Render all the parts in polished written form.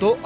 2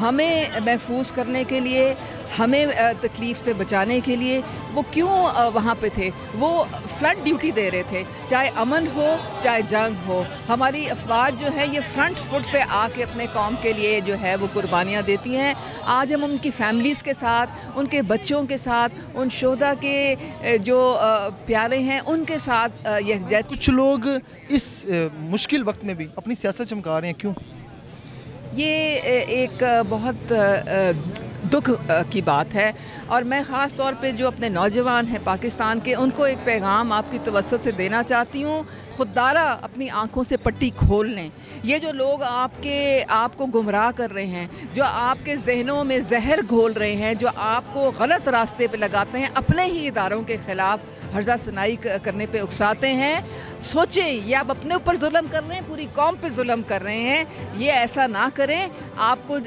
ہمیں محفوظ کرنے کے لیے, ہمیں تکلیف سے بچانے کے لیے وہ کیوں وہاں پہ تھے؟ وہ فرنٹ ڈیوٹی دے رہے تھے, چاہے امن ہو چاہے جنگ ہو. ہماری افواج جو ہے یہ فرنٹ فٹ پہ آ کے اپنے قوم کے لیے جو ہے وہ قربانیاں دیتی ہیں. آج ہم ان کی فیملیز کے ساتھ, ان کے بچوں کے ساتھ, ان شہداء کے جو پیارے ہیں ان کے ساتھ یکجہتی. کچھ لوگ اس مشکل وقت میں بھی اپنی سیاست چمکا رہے ہیں, کیوں؟ یہ ایک بہت دکھ کی بات ہے, اور میں خاص طور پہ جو اپنے نوجوان ہیں پاکستان کے, ان کو ایک پیغام آپ کی توسط سے دینا چاہتی ہوں. خوددارہ اپنی آنکھوں سے پٹی کھول لیں. یہ جو لوگ آپ کو گمراہ کر رہے ہیں, جو آپ کے ذہنوں میں زہر گھول رہے ہیں, جو آپ کو غلط راستے پہ لگاتے ہیں, اپنے ہی اداروں کے خلاف ہرزہ ثنائی کرنے پہ اکساتے ہیں, سوچیں یہ آپ اپنے اوپر ظلم کر رہے ہیں, پوری قوم پہ ظلم کر رہے ہیں. یہ ایسا نہ کریں. آپ کو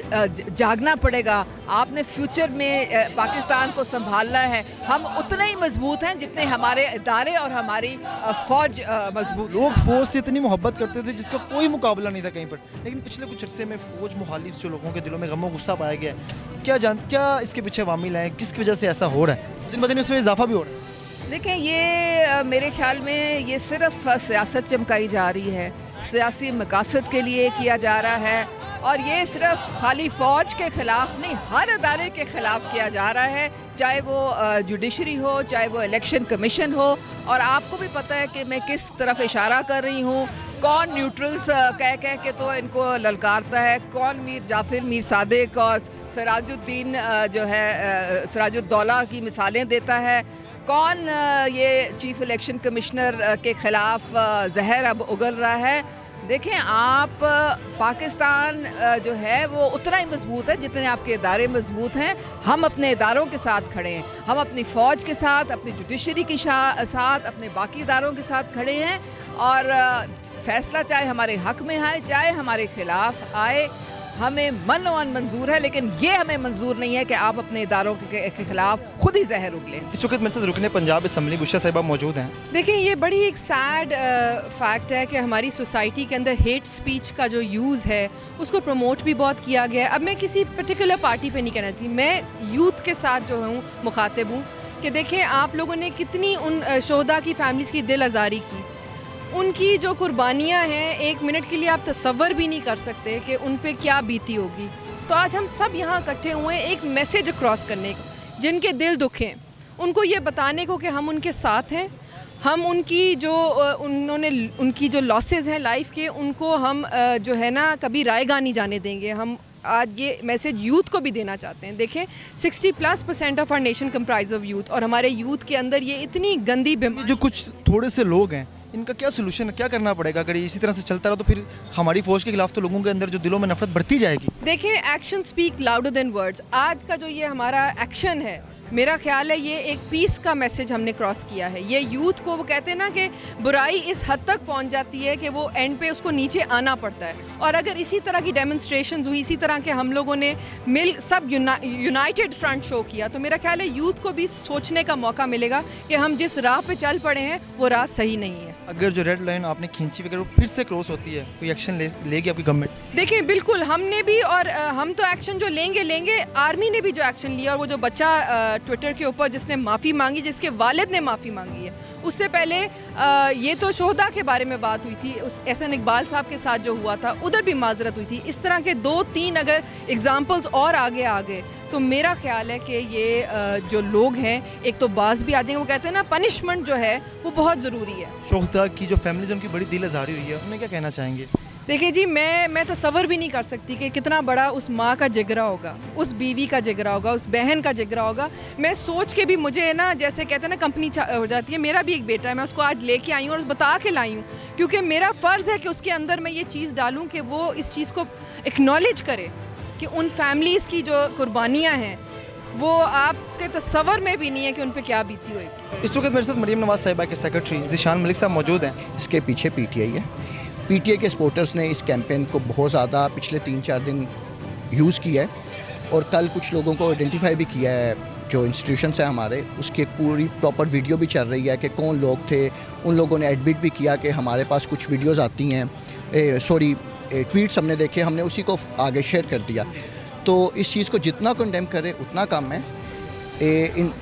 جاگنا پڑے گا. آپ نے فیوچر میں پاکستان کو سنبھالنا ہے. ہم اتنے ہی مضبوط ہیں جتنے ہمارے ادارے اور ہماری فوج مضبوط. لوگ فوج سے اتنی محبت کرتے تھے جس کا کوئی مقابلہ نہیں تھا کہیں پر, لیکن پچھلے کچھ عرصے میں فوج مخالف جو لوگوں کے دلوں میں غم و غصہ پایا گیا ہے. کیا اس کے پیچھے عوامل ہیں, کس کی وجہ سے ایسا ہو رہا ہے؟ دن بدن اس میں اضافہ بھی ہو رہا ہے. دیکھیں, یہ میرے خیال میں یہ صرف سیاست چمکائی جا رہی ہے, سیاسی مقاصد کے لیے کیا جا رہا ہے, اور یہ صرف خالی فوج کے خلاف نہیں, ہر ادارے کے خلاف کیا جا رہا ہے, چاہے وہ جوڈیشری ہو, چاہے وہ الیکشن کمیشن ہو. اور آپ کو بھی پتہ ہے کہ میں کس طرف اشارہ کر رہی ہوں. کون نیوٹرلز کہہ کے تو ان کو للکارتا ہے, کون میر جعفر, میر صادق اور سراج الدین جو ہے سراج الدولہ کی مثالیں دیتا ہے, کون یہ چیف الیکشن کمشنر کے خلاف زہر اب اگل رہا ہے. دیکھیں, آپ پاکستان جو ہے وہ اتنا ہی مضبوط ہے جتنے آپ کے ادارے مضبوط ہیں. ہم اپنے اداروں کے ساتھ کھڑے ہیں, ہم اپنی فوج کے ساتھ, اپنی جوڈیشری کے ساتھ, اپنے باقی اداروں کے ساتھ کھڑے ہیں. اور فیصلہ چاہے ہمارے حق میں آئے چاہے ہمارے خلاف آئے, ہمیں من و ان منظور ہے, لیکن یہ ہمیں منظور نہیں ہے کہ آپ اپنے اداروں کے خلاف خود ہی زہر اگلیں. اس وقت میرے ساتھ رکن پنجاب اسمبلی بشرا صاحبہ موجود ہیں. دیکھیں, یہ بڑی ایک سیڈ فیکٹ ہے کہ ہماری سوسائٹی کے اندر ہیٹ سپیچ کا جو یوز ہے اس کو پروموٹ بھی بہت کیا گیا ہے. اب میں کسی پرٹیکولر پارٹی پہ نہیں کہنا تھی, میں یوتھ کے ساتھ جو ہوں مخاطب ہوں کہ دیکھیں آپ لوگوں نے کتنی ان شہداء کی فیملیز کی دل آزاری کی. ان کی جو قربانیاں ہیں, ایک منٹ کے لیے آپ تصور بھی نہیں کر سکتے کہ ان پہ کیا بیتی ہوگی. تو آج ہم سب یہاں اکٹھے ہوئے ہیں ایک میسیج کراس کرنے کو, جن کے دل دکھیں ان کو یہ بتانے کو کہ ہم ان کے ساتھ ہیں. ہم ان کی جو لاسز ہیں لائف کے, ان کو ہم جو ہے نا کبھی رائے گاہ نہیں جانے دیں گے. ہم آج یہ میسیج یوتھ کو بھی دینا چاہتے ہیں. دیکھیں, 60+ of our nation comprise of youth, اور ہمارے یوتھ کے اندر یہ اتنی گندی بیماری. جو کچھ تھوڑے سے لوگ ہیں, ان کا کیا سلوشن ہے, کیا کرنا پڑے گا؟ اگر اسی طرح سے چلتا رہا تو پھر ہماری فوج کے خلاف تو لوگوں کے اندر جو دلوں میں نفرت بڑھتی جائے گی. دیکھیں, action speak louder than words. آج کا جو یہ ہمارا ایکشن ہے, میرا خیال ہے یہ ایک پیس کا میسج ہم نے کراس کیا ہے. یہ یوتھ کو, وہ کہتے ہیں نا کہ برائی اس حد تک پہنچ جاتی ہے کہ وہ اینڈ پہ اس کو نیچے آنا پڑتا ہے. اور اگر اسی طرح کی ڈیمونسٹریشنز ہوئی, اسی طرح کے ہم لوگوں نے سب یونائٹڈ فرنٹ شو کیا, تو میرا خیال ہے یوتھ کو بھی سوچنے کا موقع ملے گا کہ ہم جس راہ پہ چل پڑے ہیں وہ راہ صحیح نہیں ہے. اگر جو ریڈ لائن آپ نے کھینچی اگر وہ پھر سے کراس ہوتی ہے, کوئی ایکشن لے گی آپ کی گورنمنٹ؟ دیکھیں, بالکل ہم نے بھی, اور ہم تو ایکشن جو لیں گے. آرمی نے بھی جو ایکشن لیا, اور وہ جو بچہ ٹویٹر کے اوپر جس نے معافی مانگی, جس کے والد نے معافی مانگی ہے, اس سے پہلے یہ تو شہداء کے بارے میں بات ہوئی تھی, اس احسن اقبال صاحب کے ساتھ جو ہوا تھا ادھر بھی معذرت ہوئی تھی. اس طرح کے 2-3 اگر ایگزامپلز اور آگے آ گئے تو میرا خیال ہے کہ یہ جو لوگ ہیں ایک تو باز بھی آ جائیں گے. وہ کہتے ہیں نا پنشمنٹ جو ہے وہ بہت ضروری ہے. شہداء کی جو فیملیز ان کی بڑی دل آزاری ہوئی ہے, انہیں کیا کہنا چاہیں گے؟ دیکھیں جی, میں تصور بھی نہیں کر سکتی کہ کتنا بڑا اس ماں کا جگرا ہوگا, اس بیوی کا جگرا ہوگا, اس بہن کا جگرا ہوگا. میں سوچ کے بھی مجھے نا, جیسے کہتے ہیں نا کمپنی ہو جاتی ہے. میرا بھی ایک بیٹا ہے, میں اس کو آج لے کے آئی ہوں اور بتا کے لائی ہوں, کیونکہ میرا فرض ہے کہ اس کے اندر میں یہ چیز ڈالوں کہ وہ اس چیز کو ایکنالج کرے کہ ان فیملیز کی جو قربانیاں ہیں وہ آپ کے تصور میں بھی نہیں ہے کہ ان پہ کیا بیتی ہوئے گی. اس وقت میرے ساتھ مریم نواز صاحبہ کے سیکرٹری ذیشان ملک صاحب موجود ہیں. اس کے پیچھے پی ٹی آئی ہے. پی ٹی آئی کے سپورٹرز نے اس کیمپین کو بہت زیادہ پچھلے 3-4 دن یوز کیا ہے, اور کل کچھ لوگوں کو آئیڈینٹیفائی بھی کیا ہے جو انسٹیٹیوشنس ہیں ہمارے. اس کی پوری پراپر ویڈیو بھی چل رہی ہے کہ کون لوگ تھے. ان لوگوں نے ایڈمٹ بھی کیا کہ ہمارے پاس کچھ ویڈیوز آتی ہیں, ٹویٹس ہم نے دیکھے, ہم نے اسی کو آگے شیئر کر دیا. تو اس چیز کو جتنا کنڈیم کرے اتنا کم ہے.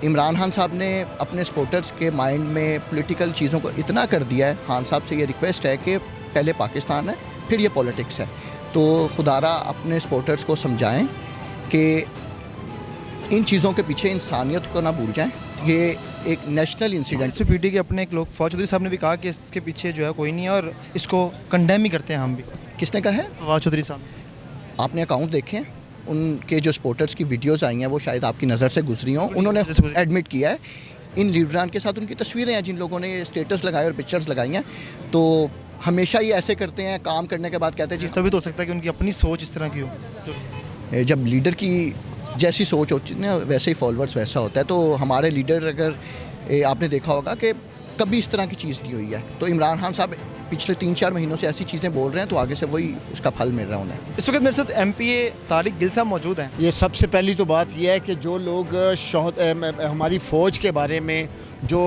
عمران خان صاحب نے اپنے سپورٹرز کے مائنڈ میں پولیٹیکل چیزوں کو اتنا کر دیا ہے. خان صاحب سے یہ ریکویسٹ ہے کہ پہلے پاکستان ہے پھر یہ پولیٹکس ہے. تو خدا را اپنے سپورٹرز کو سمجھائیں کہ ان چیزوں کے پیچھے انسانیت کو نہ بھول جائیں. یہ ایک نیشنل انسیڈنٹ. اس پہ پی ٹی کے اپنے ایک لوگ فواد چودھری صاحب نے بھی کہا کہ اس کے پیچھے جو ہے کوئی نہیں ہے اور اس کو کنڈیم ہی کرتے ہیں ہم بھی. کس نے کہا ہے؟ فواد چودھری صاحب. آپ نے اکاؤنٹ دیکھیں ان کے جو سپورٹرز کی ویڈیوز آئی ہیں وہ شاید آپ کی نظر سے گزری ہوں. انہوں نے ایڈمٹ کیا ہے ان لیڈران کے ساتھ ان کی تصویریں ہیں جن لوگوں نے اسٹیٹس لگائے اور پکچرز لگائی ہیں. تو ہمیشہ یہ ایسے کرتے ہیں, کام کرنے کے بعد کہتے ہیں جی. ایسا بھی تو ہو سکتا ہے کہ ان کی اپنی سوچ اس طرح کی ہو. جب لیڈر کی جیسی سوچ ہوتی ہے نا ویسے ہی فالوورز ویسا ہوتا ہے. تو ہمارے لیڈر اگر آپ نے دیکھا ہوگا کہ کبھی اس طرح کی چیز نہیں ہوئی ہے. تو عمران خان صاحب پچھلے 3-4 مہینوں سے ایسی چیزیں بول رہے ہیں تو آگے سے وہی اس کا پھل مل رہا ہے انہیں. اس وقت میرے ساتھ ایم پی اے طارق گل صاحب موجود ہیں. یہ سب سے پہلی تو بات یہ ہے کہ جو لوگ ہماری فوج کے بارے میں جو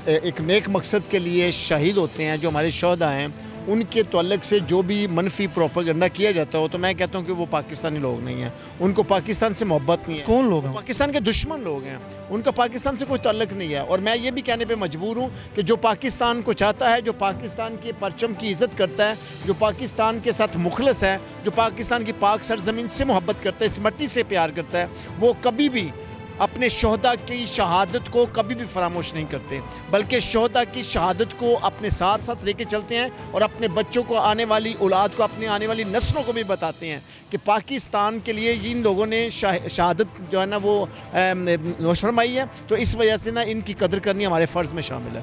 ایک نیک مقصد کے لیے شہید ہوتے ہیں, جو ہمارے شہداء ہیں, ان کے تعلق سے جو بھی منفی پروپیگنڈا کیا جاتا ہو تو میں کہتا ہوں کہ وہ پاکستانی لوگ نہیں ہیں. ان کو پاکستان سے محبت نہیں ہے. کون لوگ ہیں؟ پاکستان کے دشمن لوگ ہیں. ان کا پاکستان سے کوئی تعلق نہیں ہے. اور میں یہ بھی کہنے پہ مجبور ہوں کہ جو پاکستان کو چاہتا ہے, جو پاکستان کے پرچم کی عزت کرتا ہے, جو پاکستان کے ساتھ مخلص ہے, جو پاکستان کی پاک سرزمین سے محبت کرتا ہے, اس مٹی سے پیار کرتا ہے, وہ کبھی بھی اپنے شہداء کی شہادت کو کبھی بھی فراموش نہیں کرتے, بلکہ شہداء کی شہادت کو اپنے ساتھ ساتھ لے کے چلتے ہیں اور اپنے بچوں کو, آنے والی اولاد کو, اپنے آنے والی نسلوں کو بھی بتاتے ہیں کہ پاکستان کے لیے ان لوگوں نے شہادت جو ہے نا وہ فرمائی ہے. تو اس وجہ سے نا ان کی قدر کرنی ہمارے فرض میں شامل ہے.